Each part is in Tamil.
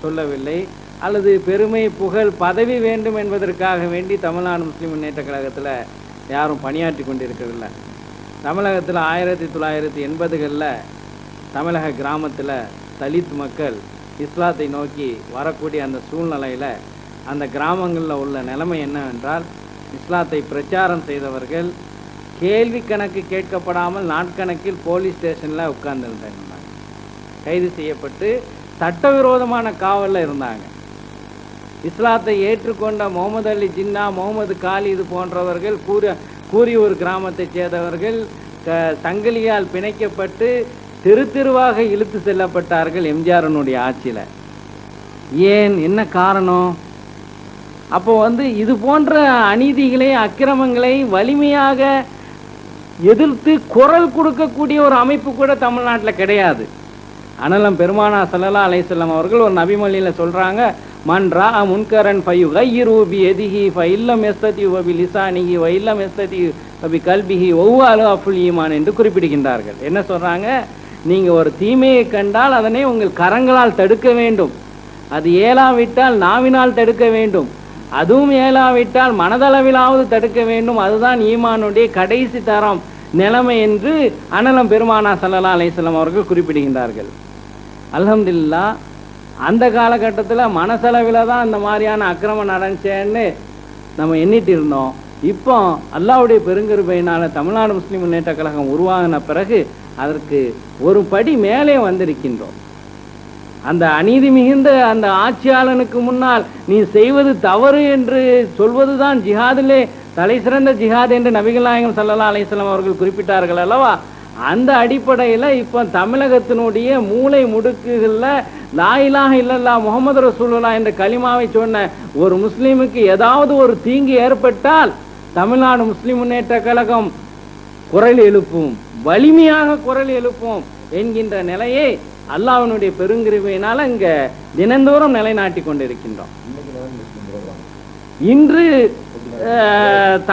சொல்லவில்லை, அல்லது பெருமை புகழ் பதவி வேண்டும் என்பதற்காக வேண்டி தமிழ்நாடு முஸ்லீம் முன்னேற்ற கழகத்தில் யாரும் பணியாற்றி கொண்டிருக்கவில்லை. தமிழகத்தில் 1980களில் தமிழக கிராமத்தில் தலித் மக்கள் இஸ்லாத்தை நோக்கி வரக்கூடிய அந்த சூழ்நிலையில் அந்த கிராமங்களில் உள்ள நிலைமை என்னவென்றால், இஸ்லாத்தை பிரச்சாரம் செய்தவர்கள் கேள்வி கணக்கு கேட்கப்படாமல் நாட்கணக்கில் போலீஸ் ஸ்டேஷனில் உட்கார்ந்துருந்தாங்க, கைது செய்யப்பட்டு சட்டவிரோதமான காவலில் இருந்தாங்க. இஸ்லாத்தை ஏற்றுக்கொண்ட முகமது அலி ஜின்னா, முகமது காலிது போன்றவர்கள் கூரியூர் கிராமத்தைச் சேர்ந்தவர்கள் சங்கிலியால் பிணைக்கப்பட்டு தெரு தெருவாக இழுத்து செல்லப்பட்டார்கள் எம்ஜிஆரனுடைய ஆட்சியில். ஏன், என்ன காரணம்? அப்போ இது போன்ற அநீதிகளை அக்கிரமங்களை வலிமையாக எதிர்த்து குரல் கொடுக்கக்கூடிய ஒரு அமைப்பு கூட தமிழ்நாட்டில் கிடையாது. அனலம் பெருமானா ஸல்லல்லாஹு அலைஹி வஸல்லம் அவர்கள் ஒரு நபிமொழியில் சொல்கிறாங்க, மன் ரா முன்கரன் ஃபயுகையிரு பியதிஹி ஃபஇல்லம் யஸ்ததி வபிலிசானிஹி வஇல்லம் யஸ்ததி வபிகல்பிஹி வஹுவ அல்அஃபுல் ஈமான் என்று குறிப்பிடுகின்றார்கள். என்ன சொல்கிறாங்க? நீங்கள் ஒரு தீமையை கண்டால் அதனை உங்கள் கரங்களால் தடுக்க வேண்டும், அது ஏலாவிட்டால் நாவினால் தடுக்க வேண்டும், அதுவும் ஏலாவிட்டால் மனதளவிலாவது தடுக்க வேண்டும், அதுதான் ஈமானுடைய கடைசி தரம் நிலைமை என்று அனலம் பெருமானா ஸல்லல்லாஹு அலைஹி வஸல்லம் அவர்கள் குறிப்பிடுகின்றார்கள். அல்ஹம்துலில்லாஹ், அந்த காலகட்டத்தில் மனசளவில் தான் இந்த மாதிரியான அக்கிரமம் நடந்துச்சேன்னு நம்ம எண்ணிட்டு இருந்தோம். இப்போ அல்லாஹ்வுடைய பெருங்கிருபையினால் தமிழ்நாடு முஸ்லீம் முன்னேற்ற கழகம் உருவாகின பிறகு அதற்கு ஒரு படி மேலே வந்திருக்கின்றோம். அந்த அநீதி மிகுந்த அந்த ஆட்சியாளனுக்கு முன்னால் நீ செய்வது தவறு என்று சொல்வதுதான் ஜிஹாதிலே தலை சிறந்த ஜிஹாத் என்று நபிகள் நாயகம் ஸல்லல்லாஹு அலைஹி வஸல்லம் அவர்கள் குறிப்பிட்டார்கள் அல்லவா? அந்த அடிப்படையில் இப்போ தமிழகத்தினுடைய மூளை முடுக்குகளில் லா இலாஹ இல்லல்லாஹ் முஹம்மது ரசூலுல்லாஹ் என்ற கலிமாவை சொன்ன ஒரு முஸ்லீமுக்கு ஏதாவது ஒரு தீங்கு ஏற்பட்டால் தமிழ்நாடு முஸ்லிம் முன்னேற்ற கழகம் குரல் எழுப்பும், வலிமையாக குரல் எழுப்பும் என்கின்ற நிலையை அல்லாஹ்வினுடைய பெருங்கிருபையினால் இங்கே தினந்தோறும் நிலைநாட்டி கொண்டிருக்கின்றோம். இன்று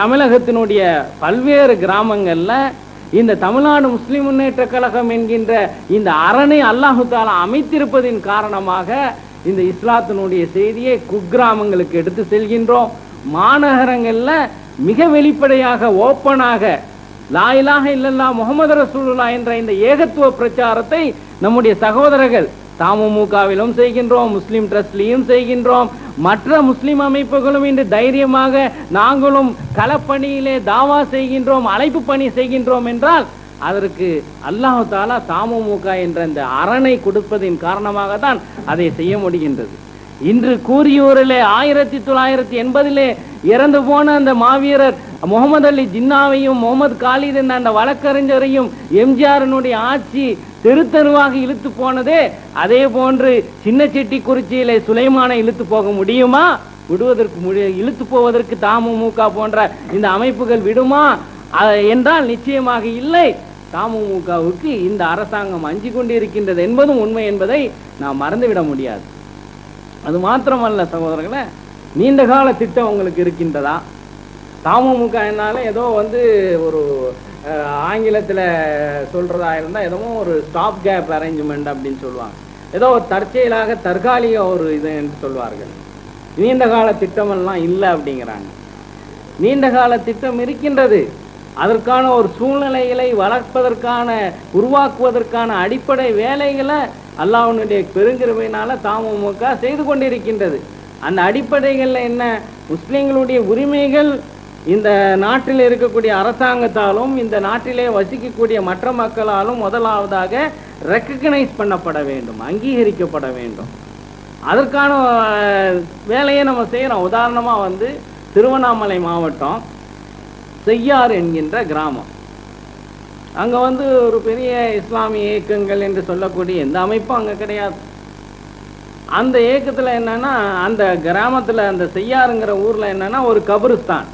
தமிழகத்தினுடைய பல்வேறு கிராமங்களில் இந்த தமிழ்நாடு முஸ்லிம் முன்னேற்ற கழகம் என்கின்ற இந்த அரணை அல்லாஹு தஆலா அமைத்திருப்பதின் காரணமாக இந்த இஸ்லாத்தினுடைய செய்தியை குக்கிராமங்களுக்கு எடுத்து செல்கின்றோம். மாநகரங்களில் மிக வெளிப்படையாக ஓப்பனாக லா இலாஹ இல்லல்லாஹ் முஹம்மது ரசூலுல்லாஹ் என்ற இந்த ஏகத்துவ பிரச்சாரத்தை நம்முடைய சகோதரர்கள் தமுமுகவிலும் செய்கின்றோம், முஸ்லிம் ட்ரஸ்ட்லையும் செய்கின்றோம், மற்ற முஸ்லிம் அமைப்புகளும் இன்று தைரியமாக நாங்களும் களப்பணியிலே தாவா செய்கின்றோம், அழைப்பு பணி செய்கின்றோம் என்றால் அதற்கு அல்லாஹ் தஆலா தமுமுக என்ற இந்த அரணை கொடுப்பதின் காரணமாக தான் அதை செய்ய முடிகின்றது. இன்று கூரியூரிலே 1980 இறந்து போன அந்த மாவீரர் முகமது அலி ஜின்னாவையும் முகமது காலித் என்ற அந்த வழக்கறிஞரையும் எம்ஜிஆரனுடைய ஆட்சி தெரு தெருவாக இழுத்து போனதே, அதே போன்று சின்ன செட்டிக்குறிச்சியிலே சுலைமானை இழுத்து போக முடியுமா? இழுத்து போவதற்கு தமுமுக போன்ற இந்த அமைப்புகள் விடுமா என்றால் நிச்சயமாக இல்லை. தமுமுகவுக்கு இந்த அரசாங்கம் அஞ்சி கொண்டிருக்கின்றது என்பதும் உண்மை என்பதை நாம் மறந்துவிட முடியாது. அது மாத்திரமல்ல சகோதரர்களே, நீண்ட கால திட்டம் உங்களுக்கு இருக்கின்றதா? தமுமுக என்னால ஏதோ ஒரு ஆங்கிலத்தில் சொல்றதா இருந்தால் ஏதோ ஒரு ஸ்டாப் கேப் அரேஞ்ச்மெண்ட் அப்படின்னு சொல்லுவாங்க, ஏதோ ஒரு தற்செயலாக தற்காலிக ஒரு இது என்று சொல்வார்கள். நீண்ட கால திட்டமெல்லாம் இல்லை அப்படிங்கிறாங்க. நீண்ட கால திட்டம் இருக்கின்றது. அதற்கான ஒரு சூழ்நிலைகளை வளர்ப்பதற்கான உருவாக்குவதற்கான அடிப்படை வேலைகளை அல்லாஹ்வுடைய பெருங்கிருபையினால தமுமுக செய்து கொண்டிருக்கின்றது. அந்த அடிப்படைகளில் என்ன, முஸ்லிம்களுடைய உரிமைகள் இந்த நாட்டில் இருக்கக்கூடிய அரசாங்கத்தாலும் இந்த நாட்டிலே வசிக்கக்கூடிய மற்ற மக்களாலும் முதலாவதாக ரெக்கக்னைஸ் பண்ணப்பட வேண்டும், அங்கீகரிக்கப்பட வேண்டும். அதற்கான வேலையை நம்ம செய்கிறோம். உதாரணமாக திருவண்ணாமலை மாவட்டம் செய்யாறு என்கின்ற கிராமம், அங்கே ஒரு பெரிய இஸ்லாமிய இயக்கங்கள் என்று சொல்லக்கூடிய எந்த அமைப்பும் அங்கே கிடையாது. அந்த இயக்கத்தில் என்னன்னா, அந்த கிராமத்தில் அந்த செய்யாறுங்கிற ஊரில் என்னன்னா ஒரு கபிரிஸ்தான்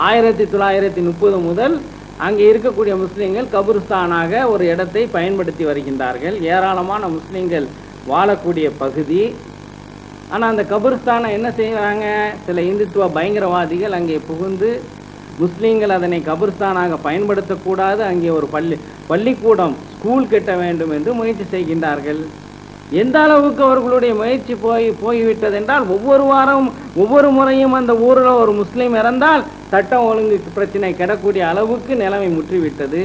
1930 முதல் அங்கே இருக்கக்கூடிய முஸ்லீம்கள் கபிரிஸ்தானாக ஒரு இடத்தை பயன்படுத்தி வருகின்றார்கள். ஏராளமான முஸ்லீம்கள் வாழக்கூடிய பகுதி. ஆனால் அந்த கபிரிஸ்தானை என்ன செய்கிறாங்க, சில இந்துத்துவ பயங்கரவாதிகள் அங்கே புகுந்து முஸ்லீம்கள் அதனை கபிரிஸ்தானாக பயன்படுத்தக்கூடாது, அங்கே ஒரு பள்ளிக்கூடம் ஸ்கூல் கட்ட வேண்டும் என்று முயற்சி செய்கின்றார்கள். எந்த அளவுக்கு அவர்களுடைய முயற்சி போய்விட்டது என்றால், ஒவ்வொரு வாரம் ஒவ்வொரு முறையும் அந்த ஊரில் ஒரு முஸ்லீம் இறந்தால் சட்டம் ஒழுங்கு பிரச்சனை கிடக்கூடிய அளவுக்கு நிலைமை முற்றிவிட்டது.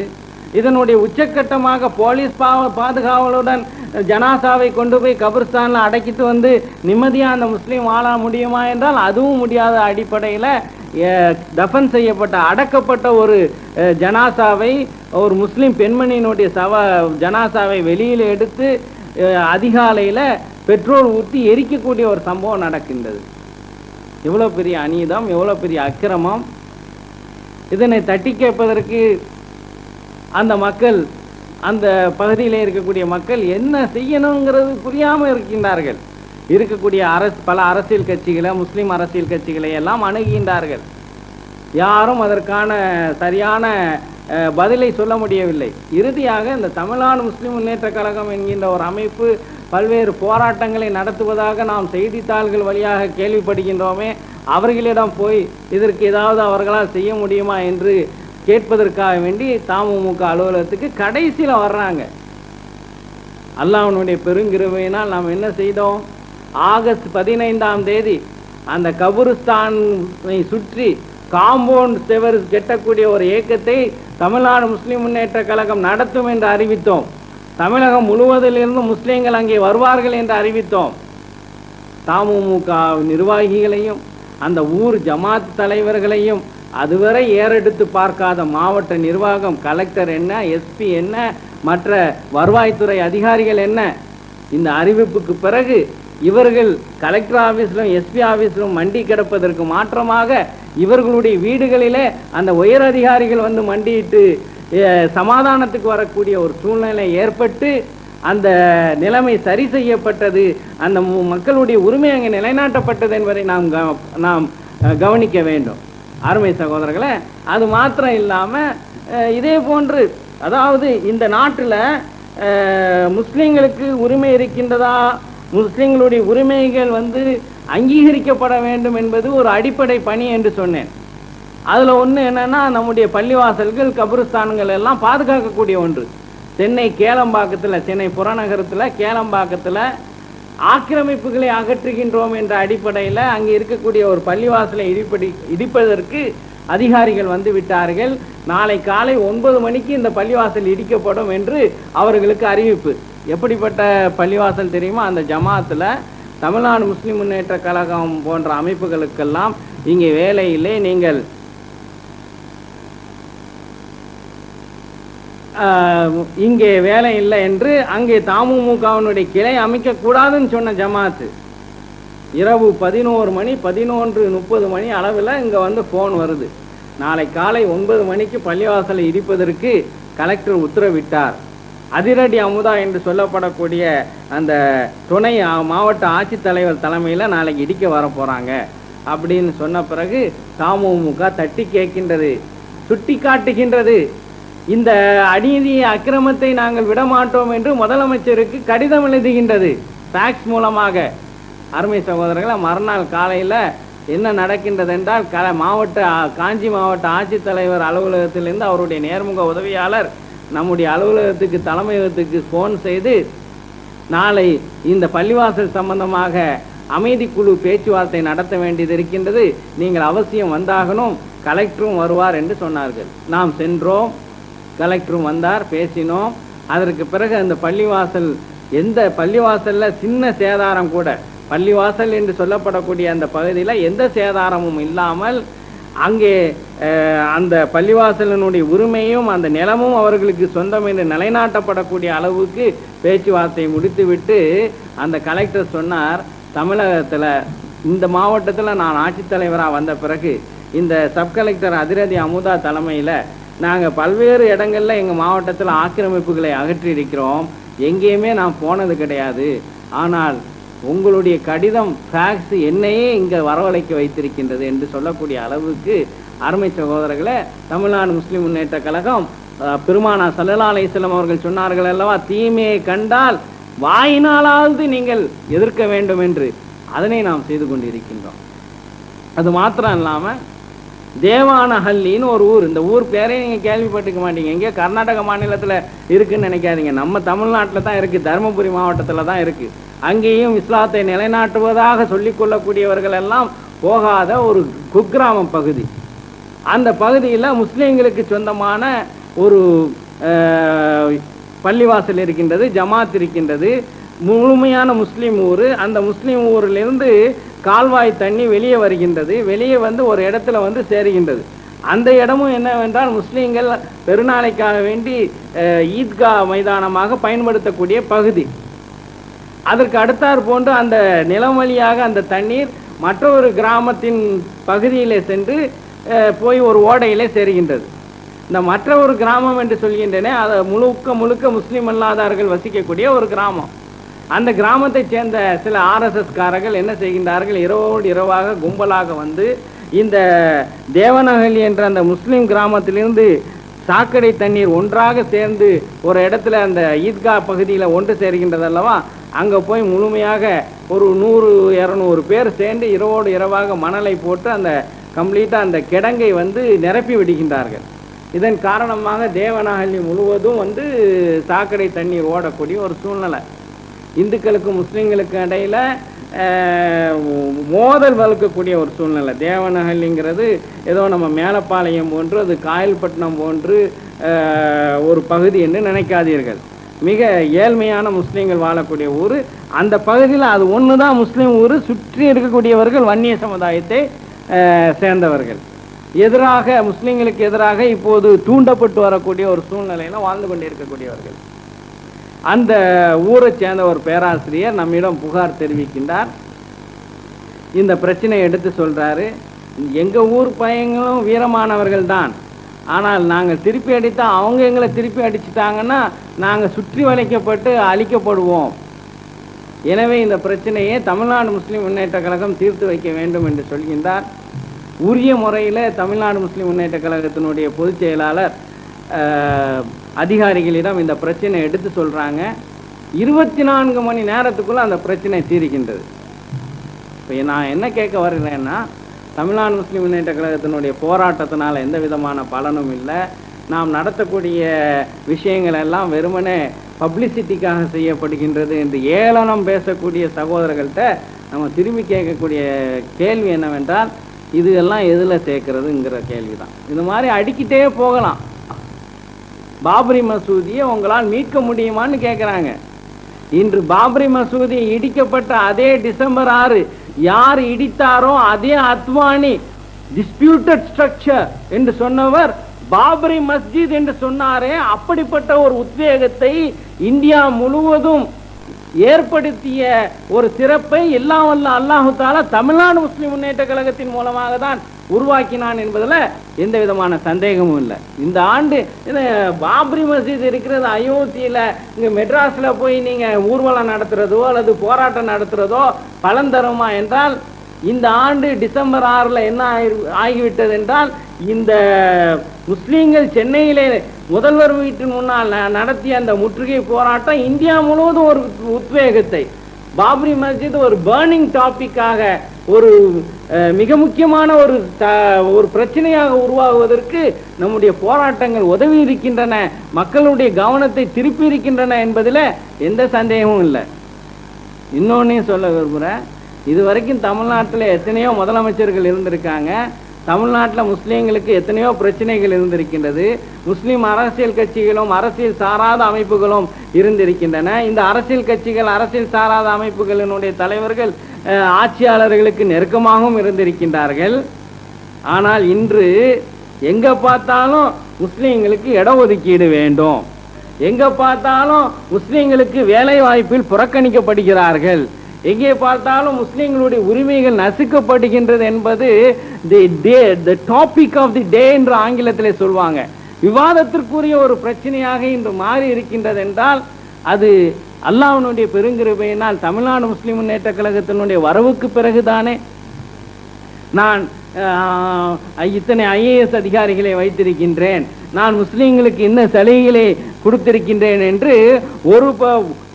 இதனுடைய உச்சக்கட்டமாக போலீஸ் பாதுகாவலுடன் ஜனாசாவை கொண்டு போய் கபிர்ஸ்தானில் அடக்கிட்டு வந்து நிம்மதியாக அந்த முஸ்லீம் வாழ முடியுமா என்றால் அதுவும் முடியாத அடிப்படையில் தஃபன் செய்யப்பட்ட அடக்கப்பட்ட ஒரு ஜனாசாவை, ஒரு முஸ்லீம் பெண்மணியினுடைய ஜனாசாவை வெளியில் எடுத்து அதிகாலையில் பெட்ரோல் ஊற்றி எரிக்கக்கூடிய ஒரு சம்பவம் நடக்கின்றது. எவ்வளோ பெரிய அநீதம், எவ்வளோ பெரிய அக்கிரமம்! இதனை தட்டி கேட்பதற்கு அந்த மக்கள், அந்த பகுதியில் இருக்கக்கூடிய மக்கள் என்ன செய்யணுங்கிறது புரியாமல் இருக்கின்றார்கள். இருக்கக்கூடிய பல அரசியல் கட்சிகளை, முஸ்லீம் அரசியல் கட்சிகளை எல்லாம் அணுகின்றார்கள். யாரும் அதற்கான சரியான பதிலை சொல்ல முடியவில்லை. இறுதியாக இந்த தமிழ்நாடு முஸ்லீம் முன்னேற்ற கழகம் என்கின்ற ஒரு அமைப்பு பல்வேறு போராட்டங்களை நடத்துவதாக நாம் செய்தித்தாள்கள் வழியாக கேள்விப்படுகின்றோமே, அவர்களிடம் போய் இதற்கு ஏதாவது அவர்களால் செய்ய முடியுமா என்று கேட்பதற்காக வேண்டி தமுமுக அலுவலகத்துக்கு கடைசியில் வர்றாங்க. அல்லாஹ்வுடைய பெருங்கிருபையினால் நாம் என்ன செய்தோம்? ஆகஸ்ட் 15ஆம் தேதி அந்த கபுருஸ்தானை சுற்றி காம்பவுண்ட் செவர் கெட்டக்கூடிய ஒரு இயக்கத்தை தமிழ்நாடு முஸ்லீம் முன்னேற்ற கழகம் நடத்தும் என்று அறிவித்தோம். தமிழகம் முழுவதிலிருந்து முஸ்லீம்கள் அங்கே வருவார்கள் என்று அறிவித்தோம். தமுமுக நிர்வாகிகளையும் அந்த ஊர் ஜமாத் தலைவர்களையும் அதுவரை ஏறெடுத்து பார்க்காத மாவட்ட நிர்வாகம், கலெக்டர் என்ன, எஸ்பி என்ன, மற்ற வருவாய்த்துறை அதிகாரிகள் என்ன, இந்த அறிவிப்புக்கு பிறகு இவர்கள் கலெக்டர் ஆபீஸிலும் எஸ்பி ஆபீஸிலும் மண்டி கிடப்பதற்கு மாற்றமாக இவர்களுடைய வீடுகளிலே அந்த உயர் அதிகாரிகள் வந்து மண்டியிட்டு சமாதானத்துக்கு வரக்கூடிய ஒரு சூழ்நிலை ஏற்பட்டு அந்த நிலைமை சரி செய்யப்பட்டது. அந்த மக்களுடைய உரிமை அங்கே நிலைநாட்டப்பட்டது என்பதை நாம் கவனிக்க வேண்டும். அருமை சகோதரர்களே, அது மாத்திரம் இல்லாமல் இதே போன்று, அதாவது இந்த நாட்டில் முஸ்லீம்களுக்கு உரிமை இருக்கின்றதா, முஸ்லீம்களுடைய உரிமைகள் அங்கீகரிக்கப்பட வேண்டும் என்பது ஒரு அடிப்படை பணி என்று சொன்னேன். அதில் ஒன்று என்னன்னா, நம்முடைய பள்ளிவாசல்கள், கபிரஸ்தான்கள் எல்லாம் பாதுகாக்கக்கூடிய ஒன்று. சென்னை கேளம்பாக்கத்தில், சென்னை புறநகரத்தில் கேளம்பாக்கத்தில் ஆக்கிரமிப்புகளை அகற்றுகின்றோம் என்ற அடிப்படையில் அங்கே இருக்கக்கூடிய ஒரு பள்ளிவாசலை இடிப்பதற்கு அதிகாரிகள் வந்து விட்டார்கள். நாளை காலை 9 மணிக்கு இந்த பள்ளிவாசல் இடிக்கப்படும் என்று அவர்களுக்கு அறிவிப்பு. எப்படிப்பட்ட பள்ளிவாசல் தெரியுமா? அந்த ஜமாத்தில் தமிழ்நாடு முஸ்லீம் முன்னேற்ற கழகம் போன்ற அமைப்புகளுக்கெல்லாம் இங்கே வேலை இல்லை, நீங்கள் இங்கே வேலை இல்லை என்று அங்கே தமுமுகவினுடைய கிளை அமைக்கக்கூடாதுன்னு சொன்ன ஜமாத்து இரவு 11 மணி 11:30 மணி அளவில் இங்கே ஃபோன் வருது. நாளை காலை 9 மணிக்கு பள்ளிவாசலை இடிப்பதற்கு கலெக்டர் உத்தரவிட்டார். அதிரடி அமுதா என்று சொல்லப்படக்கூடிய அந்த துணை மாவட்ட ஆட்சித்தலைவர் தலைமையில் நாளைக்கு இடிக்க வர போகிறாங்க அப்படின்னு சொன்ன பிறகு தமுமுக தட்டி கேட்கின்றது, சுட்டி காட்டுகின்றது. இந்த அநீதி அக்கிரமத்தை நாங்கள் விடமாட்டோம் என்று முதலமைச்சருக்கு கடிதம் எழுதுகின்றது ஃபேக்ஸ் மூலமாக. அருமை சகோதரர்களை, மறுநாள் காலையில் என்ன நடக்கின்றது என்றால், காஞ்சி மாவட்ட ஆட்சித்தலைவர் அலுவலகத்திலிருந்து அவருடைய நேர்முக உதவியாளர் நம்முடைய அலுவலகத்துக்கு, தலைமையகத்துக்கு ஃபோன் செய்து, நாளை இந்த பள்ளிவாசல் சம்பந்தமாக அமைதி குழு பேச்சுவார்த்தை நடத்த வேண்டியது இருக்கின்றது, நீங்கள் அவசியம் வந்தாகணும், கலெக்டரும் வருவார் என்று சொன்னார்கள். நாம் சென்றோம், கலெக்டரும் வந்தார், பேசினோம். அதற்கு பிறகு அந்த பள்ளிவாசல், எந்த பள்ளிவாசலில் சின்ன சேதாரம் கூட, பள்ளிவாசல் என்று சொல்லப்படக்கூடிய அந்த பகுதியில் எந்த சேதாரமும் இல்லாமல் அங்கே அந்த பள்ளிவாசலினுடைய உரிமையும் அந்த நிலமும் அவர்களுக்கு சொந்தம் என்று நிலைநாட்டப்படக்கூடிய அளவுக்கு பேச்சுவார்த்தை முடித்துவிட்டு அந்த கலெக்டர் சொன்னார், தமிழகத்தில் இந்த மாவட்டத்தில் நான் ஆட்சித்தலைவராக வந்த பிறகு இந்த சப் கலெக்டர் அதிரடி அமுதா தலைமையில் நாங்கள் பல்வேறு இடங்களில் எங்கள் மாவட்டத்தில் ஆக்கிரமிப்புகளை அகற்றி இருக்கிறோம், எங்கேயுமே நான் போனது கிடையாது. ஆனால் உங்களுடைய கடிதம் ஃபேக்ஸ் என்னையே இங்கே வரவழைக்க வைத்திருக்கின்றது என்று சொல்லக்கூடிய அளவுக்கு, அருமை சகோதரர்களே, தமிழ்நாடு முஸ்லீம் முன்னேற்ற கழகம் பெருமானா ஸல்லல்லாஹு அலைஹி வஸல்லம் அவர்கள் சொன்னார்கள் அல்லவா, தீமையை கண்டால் வாயினாலாவது நீங்கள் எதிர்க்க வேண்டும் என்று, அதனை நாம் செய்து கொண்டிருக்கின்றோம். அது மாத்திரம் இல்லாமல் தேவானஹள்ளின்னு ஒரு ஊர். இந்த ஊர் பேரே நீங்கள் கேள்விப்பட்டுக்க மாட்டீங்க. எங்கேயோ கர்நாடக மாநிலத்தில் இருக்குன்னு நினைக்காதீங்க. நம்ம தமிழ்நாட்டில் தான் இருக்குது, தருமபுரி மாவட்டத்தில் தான் இருக்குது. அங்கேயும் இஸ்லாத்தை நிலைநாட்டுவதாக சொல்லிக்கொள்ளக்கூடியவர்கள் எல்லாம் போகாத ஒரு குக்கிராமம் பகுதி. அந்த பகுதியில் முஸ்லீம்களுக்கு சொந்தமான ஒரு பள்ளிவாசல் இருக்கின்றது, ஜமாத் இருக்கின்றது, முழுமையான முஸ்லீம் ஊர். அந்த முஸ்லீம் ஊரிலிருந்து கால்வாய் தண்ணி வெளியே வருகின்றது. வெளியே வந்து ஒரு இடத்துல வந்து சேருகின்றது. அந்த இடமும் என்னவென்றால் முஸ்லீம்கள் பெருநாளைக்காக வேண்டி ஈத்கா மைதானமாக பயன்படுத்தக்கூடிய பகுதி. அதற்கு அடுத்தாற் போன்று அந்த நிலம் வழியாக அந்த தண்ணீர் மற்றொரு கிராமத்தின் பகுதியிலே சென்று போய் ஒரு ஓடையிலே சேருகின்றது. இந்த மற்ற ஒரு கிராமம் என்று சொல்கின்றன, அதை முழுக்க முஸ்லீம் அல்லாதார்கள் வசிக்கக்கூடிய ஒரு கிராமம். அந்த கிராமத்தை சேர்ந்த சில ஆர்எஸ்எஸ்காரர்கள் என்ன செய்கின்றார்கள், இரவோடு இரவாக கும்பலாக வந்து இந்த தேவனஹள்ளி என்ற அந்த முஸ்லீம் கிராமத்திலிருந்து சாக்கடை தண்ணீர் ஒன்றாக சேர்ந்து ஒரு இடத்துல அந்த ஈத்கா பகுதியில் ஒன்று சேர்கின்றது அல்லவா, அங்கே போய் முழுமையாக ஒரு 100-200 பேர் சேர்ந்து இரவோடு இரவாக மணலை போட்டு அந்த கம்ப்ளீட்டாக அந்த கிடங்கை வந்து நிரப்பி விடுகின்றார்கள். இதன் காரணமாக தேவனஹள்ளி முழுவதும் வந்து சாக்கடை தண்ணீர் ஓடக்கூடிய ஒரு சூழ்நிலை. இந்துக்களுக்கும் முஸ்லீம்களுக்கு இடையில் மோதல் வளர்க்கக்கூடிய ஒரு சூழ்நிலை. தேவனஹள்ளிங்கிறது ஏதோ நம்ம மேலப்பாளையம் போன்று, அது காயல்பட்டினம் போன்று ஒரு பகுதி என்று நினைக்காதீர்கள். மிக ஏழ்மையான முஸ்லீம்கள் வாழக்கூடிய ஊர். அந்த பகுதியில் அது ஒன்று தான் முஸ்லீம் ஊர். சுற்றி இருக்கக்கூடியவர்கள் வன்னிய சமுதாயத்தை சேர்ந்தவர்கள். எதிராக முஸ்லீம்களுக்கு எதிராக இப்போது தூண்டப்பட்டு வரக்கூடிய ஒரு சூழ்நிலையில் வாழ்ந்து கொண்டு இருக்கக்கூடியவர்கள். அந்த ஊரை சேர்ந்த ஒரு பேராசிரியர் நம்மிடம் புகார் தெரிவிக்கின்றார். இந்த பிரச்சனையை எடுத்து சொல்றாரு. எங்கள் ஊர் பையங்களும் வீரமானவர்கள் தான், ஆனால் நாங்கள் திருப்பி அடித்தா அவங்க எங்களை திருப்பி அடிச்சுட்டாங்கன்னா நாங்கள் சுற்றி வளைக்கப்பட்டு அழிக்கப்படுவோம். எனவே இந்த பிரச்சனையை தமிழ்நாடு முஸ்லீம் முன்னேற்ற கழகம் தீர்த்து வைக்க வேண்டும் என்று சொல்கின்றார். உரிய முறையில் தமிழ்நாடு முஸ்லீம் முன்னேற்ற கழகத்தினுடைய பொதுச் செயலாளர் அதிகாரிகளிடம் இந்த பிரச்சனை எடுத்து சொல்கிறாங்க. 24 மணி நேரத்துக்குள்ளே அந்த பிரச்சனை தீர்க்கின்றது. இப்போ நான் என்ன கேட்க வருகிறேன்னா, தமிழ்நாடு முஸ்லீம் முன்னேற்ற கழகத்தினுடைய போராட்டத்தினால் எந்த விதமான பலனும் இல்லை. நாம் நடத்தக்கூடிய விஷயங்கள் எல்லாம் வெறுமனே பப்ளிசிட்டிக்காக செய்யப்படுகின்றது என்று ஏளனம் பேசக்கூடிய சகோதரர்கள்ட்ட நம்ம திரும்பி கேட்கக்கூடிய கேள்வி என்னவென்றால், இது எல்லாம் எதில் சேர்க்கிறதுங்கிற கேள்வி தான். இது மாதிரி அடிக்கிட்டே போகலாம். பாபரி மசூதியை உங்களால் மீட்க முடியுமான்னு கேட்குறாங்க. இன்று பாபரி மசூதி இடிக்கப்பட்ட அதே டிசம்பர் 6 யார் இடித்தாரோ அதே அத்வானி டிஸ்பியூட்டட் ஸ்ட்ரக்சர் என்று சொன்னவர் பாபரி மஸ்ஜித் என்று சொன்னாரே, அப்படிப்பட்ட ஒரு உத்வேகத்தை இந்தியா முழுவதும் ஏற்படுத்திய ஒரு சிறப்பை எல்லாம் வல்ல அல்லாஹு தஆலா தமிழ்நாடு முஸ்லிம் முன்னேற்ற கழகத்தின் மூலமாக தான் உருவாக்கினான் என்பதில் எந்த விதமான சந்தேகமும் இல்லை. இந்த ஆண்டு பாபரி மஸ்ஜித் இருக்கிறது அயோத்தியில், இங்கே மெட்ராஸில் போய் நீங்கள் ஊர்வலம் நடத்துறதோ அல்லது போராட்டம் நடத்துறதோ பலன் தருமா என்றால், இந்த ஆண்டு டிசம்பர் 6 என்ன ஆகிவிட்டது என்றால், இந்த முஸ்லீம்கள் சென்னையிலே முதல்வர் வீட்டின் முன்னால் நடத்திய அந்த முற்றுகை போராட்டம் இந்தியா முழுவதும் ஒரு உத்வேகத்தை, பாபரி மஸ்ஜித் ஒரு பர்னிங் டாபிக்காக, ஒரு மிக முக்கியமான ஒரு பிரச்சனையாக உருவாகுவதற்கு நம்முடைய போராட்டங்கள் உதவி இருக்கின்றன, மக்களுடைய கவனத்தை திருப்பி இருக்கின்றன என்பதில் எந்த சந்தேகமும் இல்லை. இன்னொன்னையும் சொல்ல விரும்புகிறேன். இதுவரைக்கும் தமிழ்நாட்டில் எத்தனையோ முதலமைச்சர்கள் இருந்திருக்காங்க. தமிழ்நாட்டில் முஸ்லீம்களுக்கு எத்தனையோ பிரச்சனைகள் இருந்திருக்கின்றது. முஸ்லீம் அரசியல் கட்சிகளும் அரசியல் சாராத அமைப்புகளும் இருந்திருக்கின்றன. இந்த அரசியல் கட்சிகள் அரசியல் சாராத அமைப்புகளினுடைய தலைவர்கள் ஆட்சியாளர்களுக்கு நெருக்கமாகவும் இருந்திருக்கின்றார்கள். ஆனால் இன்று எங்க பார்த்தாலும் முஸ்லீம்களுக்கு இடஒதுக்கீடு வேண்டும், எங்க பார்த்தாலும் முஸ்லீம்களுக்கு வேலை வாய்ப்பில் புறக்கணிக்கப்படுகிறார்கள், எங்கே பார்த்தாலும் முஸ்லீம்களுடைய உரிமைகள் நசுக்கப்படுகின்றது என்பது தி டாபிக் ஆஃப் தி டே என்று ஆங்கிலத்திலே சொல்வாங்க. விவாதத்திற்குரிய ஒரு பிரச்சனையாக இன்று மாறி இருக்கின்றது என்றால் அது அல்லாஹ்வுடைய பெருங்கிருபையினால் தமிழ்நாடு முஸ்லிம் முன்னேற்ற கழகத்தினுடைய வரவுக்கு பிறகுதானே. நான் இத்தனை IAS அதிகாரிகளை வைத்திருக்கின்றேன், நான் முஸ்லீம்களுக்கு இன்ன சலுகைகளை கொடுத்திருக்கின்றேன் என்று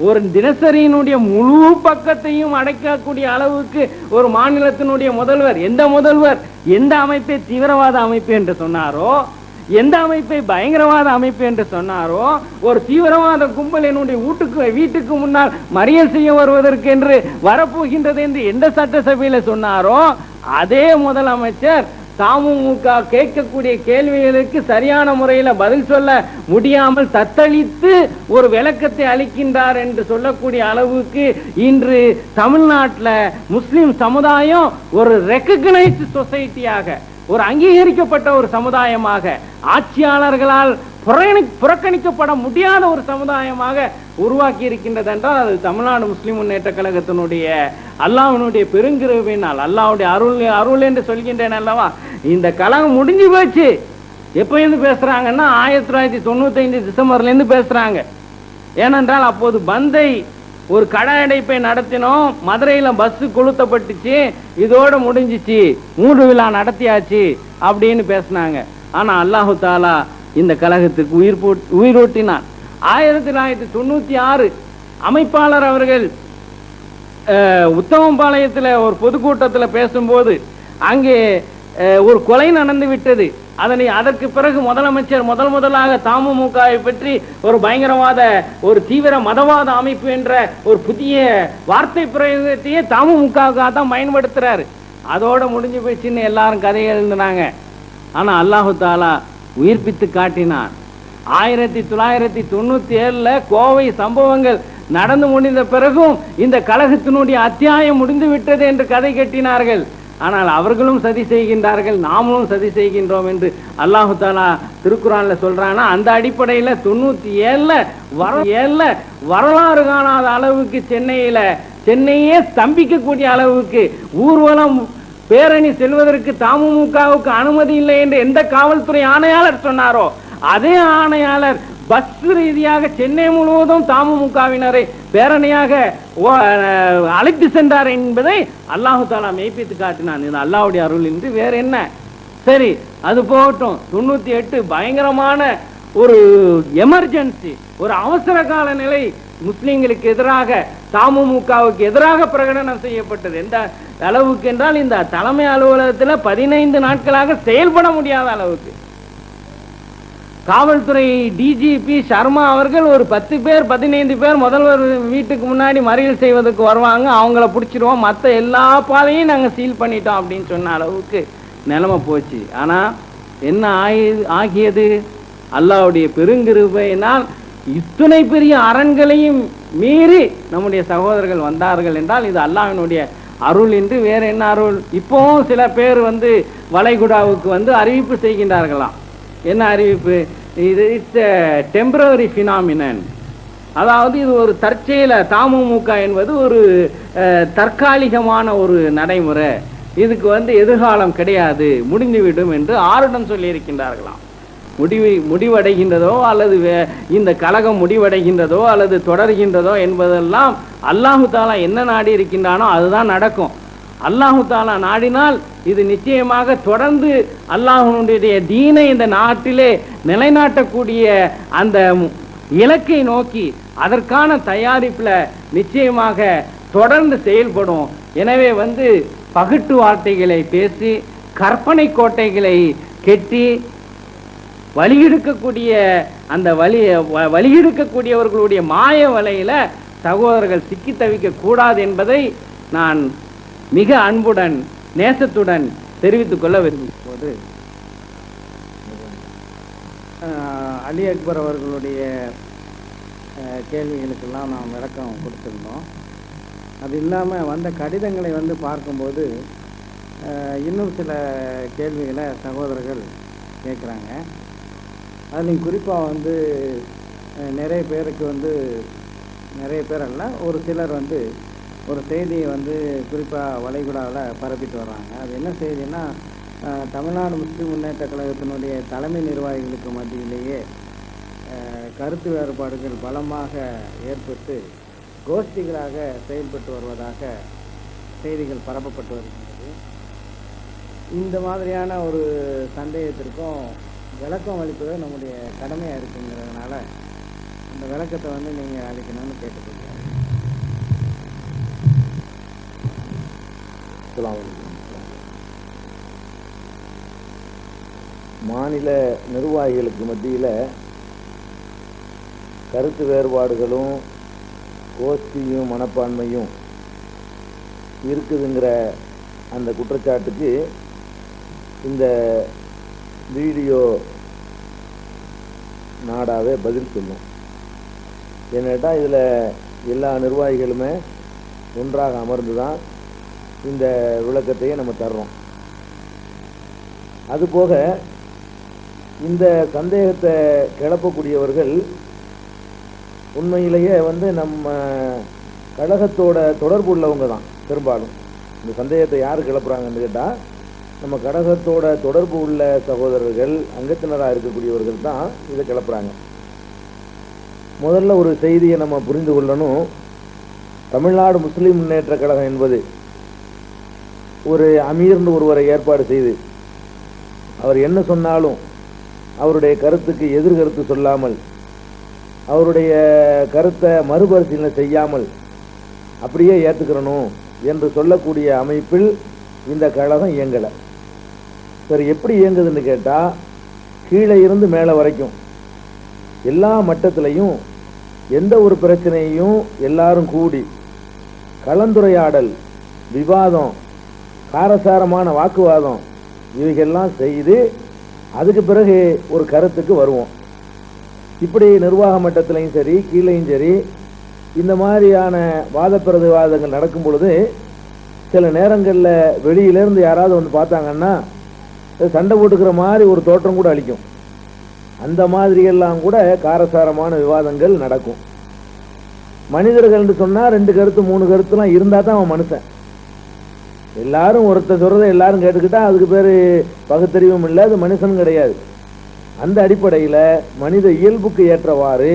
ஒரு தினசரியினுடைய முழு பக்கத்தையும் அடைக்கக்கூடிய அளவுக்கு ஒரு மாநிலத்தினுடைய முதல்வர், எந்த அமைப்பை தீவிரவாத அமைப்பு என்று சொன்னாரோ, எந்த அமைப்பை பயங்கரவாத அமைப்பு என்று சொன்னாரோ, ஒரு தீவிரவாத கும்பல் என்னுடைய வீட்டுக்கு முன்னால் மறியல் செய்ய வருவதற்கு என்று வரப்போகின்றது என்று எந்த சட்டசபையில சொன்னாரோ, அதே முதலமைச்சர் தமுமுக கேட்கக்கூடிய கேள்விகளுக்கு சரியான முறையில் பதில் சொல்ல முடியாமல் தத்தளித்து ஒரு விளக்கத்தை அளிக்கின்றார் என்று சொல்லக்கூடிய அளவுக்கு இன்று தமிழ்நாட்டில் முஸ்லிம் சமுதாயம் ஒரு ரெகக்னைஸ்டு சொசைட்டியாக, ஒரு அங்கீகரிக்கப்பட்ட ஒரு சமுதாயமாக, ஆட்சியாளர்களால் புறக்கணிக்கப்பட முடியாத ஒரு சமுதாயமாக உருவாக்கி இருக்கின்றது என்றால் அது தமிழ்நாடு முஸ்லிம் முன்னேற்ற கழகத்தினுடைய அல்லாஹ்வினுடைய பெருங்கிருபையினால், அல்லாஹ்வுடைய அருள் என்று சொல்கின்றேன் அல்லவா. இந்த கழகம் முடிஞ்சு போச்சு. எப்ப இருந்து பேசுறாங்கன்னா 1995 டிசம்பர்ல இருந்து பேசுறாங்க. ஏனென்றால் அப்போது பந்தை ஒரு கடை அடைப்பை நடத்தினோம், மதுரையில பஸ் கொளுத்தப்பட்டுச்சு, இதோட முடிஞ்சிச்சு, மூடு விழா நடத்தியாச்சு அப்படின்னு பேசினாங்க. ஆனா அல்லாஹு தாலா இந்த கழகத்துக்கு உயிரூட்டினான். 1996 அமைப்பாளர் அவர்கள் உத்தமபாளையத்தில் ஒரு பொதுக்கூட்டத்தில் பேசும்போது அங்கே ஒரு கொலை நடந்து விட்டது. அதற்கு பிறகு முதலமைச்சர் முதலாக தமுமுகவை பற்றி ஒரு பயங்கரவாத, ஒரு தீவிர மதவாத அமைப்பு என்ற ஒரு புதிய வார்த்தை பிரயோகத்தையே தமுமுகவுக்காக தான் பயன்படுத்துறாரு. அதோட முடிஞ்சு போயிடுச்சுன்னு எல்லாரும் கதையை எழுதினாங்க. ஆனா அல்லாஹு தாலா உயிர்ப்பித்து காட்டினான். 1997 கோவை சம்பவங்கள் நடந்து முடிந்த பிறகும் இந்த கழகத்தினுடைய அத்தியாயம் முடிந்து விட்டது என்று கதை கட்டினார்கள். ஆனால் அவர்களும் சதி செய்கின்றார்கள், நாமளும் சதி செய்கின்றோம் என்று அல்லாஹு தாலா திருக்குறான்ல சொல்றானா. அந்த அடிப்படையில் 97 வரலாறு காணாத அளவுக்கு சென்னையே ஸ்தம்பிக்கக்கூடிய அளவுக்கு ஊர்வலம் பேரணி செல்வதற்கு தமுமுகவுக்கு அனுமதி இல்லை என்று எந்த காவல்துறை ஆணையாளர் சொன்னாரோ, அதே ஆணையாளர் பஸ் ரீதியாக சென்னை முழுவதும் தமுமுகவினரை பேரணியாக அழைத்து சென்றார் என்பதை அல்லாஹு தாலா மெய்ப்பித்து காட்டினான். இது அல்லாஹ்வுடைய அருள் என்று வேற என்ன. சரி, அது போகட்டும். 98 பயங்கரமான ஒரு எமர்ஜென்சி, ஒரு அவசர கால நிலை முஸ்லிம்களுக்கு எதிராக, தமுமுகவுக்கு எதிராக பிரகடனம் செய்யப்பட்டது. எந்த அளவுக்கு என்றால் இந்த தலைமை அலுவலகத்தில் 15 நாட்களாக செயல்பட முடியாத அளவுக்கு காவல்துறை டிஜிபி சர்மா அவர்கள் ஒரு 10 பேர் 15 பேர் முதல்வர் வீட்டுக்கு முன்னாடி மறியல் செய்வதற்கு வருவாங்க, அவங்கள பிடிச்சிருவோம், மற்ற எல்லா பாதையும் நாங்கள் சீல் பண்ணிட்டோம் அப்படின்னு சொன்ன அளவுக்கு நிலைமை போச்சு. ஆனா என்ன ஆகியது? அல்லாஹ்வுடைய பெருங்கிருபையினால் இத்தனை பெரிய அரண்களையும் மீறி நம்முடைய சகோதரர்கள் வந்தார்கள் என்றால் இது அல்லாஹ்வினுடைய அருள் என்று வேற என்ன அருள்? இப்போவும் சில பேர் வளைகுடாவுக்கு அறிவிப்பு செய்கின்றார்களாம். என்ன அறிவிப்பு? இது இட்ஸ் டெம்பரரி பினாமினன், அதாவது இது ஒரு தற்செயல, தமுமுக என்பது ஒரு தற்காலிகமான ஒரு நடைமுறை, இதுக்கு எதிர்காலம் கிடையாது, முடிந்துவிடும் என்று ஆருடன் சொல்லி இருக்கின்றார்களாம். முடிவடைகின்றதோ அல்லது இந்த கழகம் முடிவடைகின்றதோ அல்லது தொடர்கின்றதோ என்பதெல்லாம் அல்லாஹு தாலா என்ன நாடி இருக்கின்றானோ அதுதான் நடக்கும். அல்லாஹு தாலா நாடினால் இது நிச்சயமாக தொடர்ந்து அல்லாஹ்வுடைய தீனை இந்த நாட்டிலே நிலைநாட்டக்கூடிய அந்த இலக்கை நோக்கி அதற்கான தயாரிப்புல நிச்சயமாக தொடர்ந்து செயல்படும். எனவே பகட்டு வார்த்தைகளை பேசி கற்பனை கோட்டைகளை கெட்டி வழியெடுக்கக்கூடிய அந்த வழியெடுக்கக்கூடியவர்களுடைய மாய வலையில சகோதரர்கள் சிக்கி தவிக்க கூடாது என்பதை நான் மிக அன்புடன் நேசத்துடன் தெரிவித்துக் கொள்ள விரும்பும் போது, அலி அக்பர் அவர்களுடைய கேள்விகளுக்கெல்லாம் நாம் விளக்கம் கொடுத்திருந்தோம். அது இல்லாமல் வந்த கடிதங்களை பார்க்கும்போது இன்னும் சில கேள்விகளை சகோதரர்கள் கேட்குறாங்க. அதுலேயும் குறிப்பாக நிறைய பேருக்கு நிறைய பேர் அல்ல, ஒரு சிலர் ஒரு செய்தியை குறிப்பாக வளைகுடாவில் பரப்பிட்டு வர்றாங்க. அது என்ன செய்தின்னா, தமிழ்நாடு முஸ்லிம் முன்னேற்ற கழகத்தினுடைய தலைமை நிர்வாகிகளுக்கு மத்தியிலேயே கருத்து வேறுபாடுகள் பலமாக ஏற்பட்டு கோஷ்டிகளாக செயல்பட்டு வருவதாக செய்திகள் பரப்பப்பட்டு வருகின்றது. இந்த மாதிரியான ஒரு சந்தேகத்திற்கும் விளக்கம் அளிப்பது நம்முடைய கடமையாக இருக்குங்கிறதுனால அந்த விளக்கத்தை வந்து நீங்கள் அளிக்கணும்னு கேட்டுக்கொள்கிறேன். மாநில நிர்வாகிகளுக்கு மத்தியில் கருத்து வேறுபாடுகளும் கோஷ்டியும் மனப்பான்மையும் இருக்குதுங்கிற அந்த குற்றச்சாட்டுக்கு இந்த வீடியோ நாடாவே பதில் சொல்லும். என்னட்டா இதில் எல்லா நிர்வாகிகளுமே ஒன்றாக அமர்ந்து தான் இந்த விளக்கத்தையே நம்ம தர்றோம். அதுபோக இந்த சந்தேகத்தை கிளப்பக்கூடியவர்கள் உண்மையிலேயே வந்து நம்ம கழகத்தோட தொடர்பு உள்ளவங்க தான். பெரும்பாலும் இந்த சந்தேகத்தை யார் கிளப்புறாங்கன்னு கேட்டால் நம்ம கழகத்தோட தொடர்பு உள்ள சகோதரர்கள், அங்கத்தினராக இருக்கக்கூடியவர்கள் தான் இதை கிளப்புறாங்க. முதல்ல ஒரு செய்தியை நம்ம புரிந்து கொள்ளணும். தமிழ்நாடு முஸ்லீம் முன்னேற்ற கழகம் என்பது ஒரு அமீர்னு ஒருவரை ஏற்பாடு செய்து அவர் என்ன சொன்னாலும் அவருடைய கருத்துக்கு எதிர்கருத்து சொல்லாமல், அவருடைய கருத்தை மறுபரிசீலனை செய்யாமல் அப்படியே ஏற்றுக்கிறணும் என்று சொல்லக்கூடிய அமைப்பில் இந்த கழகம் இயங்கலை. சரி, எப்படி இயங்குதுன்னு கேட்டால் கீழே இருந்து மேலே வரைக்கும் எல்லா மட்டத்திலையும் எந்த ஒரு பிரச்சனையையும் எல்லாரும் கூடி கலந்துரையாடல், விவாதம், காரசாரமான வாக்குவாதம் இவைகள்லாம் செய்து அதுக்கு பிறகு ஒரு கருத்துக்கு வருவோம். இப்படி நிர்வாக மட்டத்திலையும் சரி கீழையும் சரி இந்த மாதிரியான வாத பிரதிவாதங்கள் நடக்கும் பொழுது சில நேரங்களில் வெளியிலேருந்து யாராவது வந்து பார்த்தாங்கன்னா சண்டை போட்டுக்கிற மாதிரி ஒரு தோற்றம் கூட அளிக்கும். அந்த மாதிரியெல்லாம் கூட காரசாரமான விவாதங்கள் நடக்கும். மனிதர்கள்னு சொன்னால் 2 கருத்து 3 கருத்துலாம் இருந்தால் தான் அவன் மனுஷன். எல்லாரும் ஒருத்தர் சொல்றதை எல்லாரும் கேட்டுக்கிட்டா அதுக்கு பேர் பகுத்தறிவும் இல்லை, அது மனுஷன் கிடையாது. அந்த அடிப்படையில் மனித இயல்புக்கு ஏற்றவாறு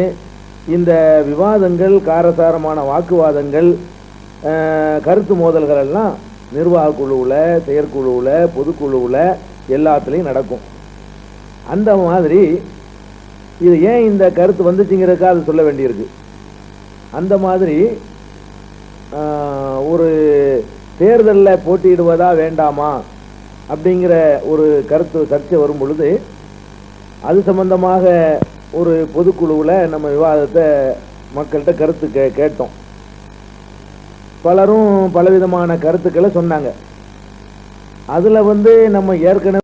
இந்த விவாதங்கள், காரசாரமான வாக்குவாதங்கள், கருத்து மோதல்கள் எல்லாம் நிர்வாக குழுவில், செயற்குழுவில், பொதுக்குழுவில் எல்லாத்துலேயும் நடக்கும். அந்த மாதிரி இது ஏன் இந்த கருத்து வந்துச்சுங்கிறதுக்கா அது சொல்ல வேண்டியிருக்கு. அந்த மாதிரி ஒரு தேர்தலில் போட்டியிடுவதா வேண்டாமா அப்படிங்கிற ஒரு கருத்து சர்ச்சை வரும் பொழுது அது சம்பந்தமாக ஒரு பொதுக்குழுவில் நம்ம விவாதத்தை மக்கள்கிட்ட கருத்து கேட்டோம். பலரும் பலவிதமான கருத்துக்களை சொன்னாங்க. அதில் வந்து நம்ம ஏற்கனவே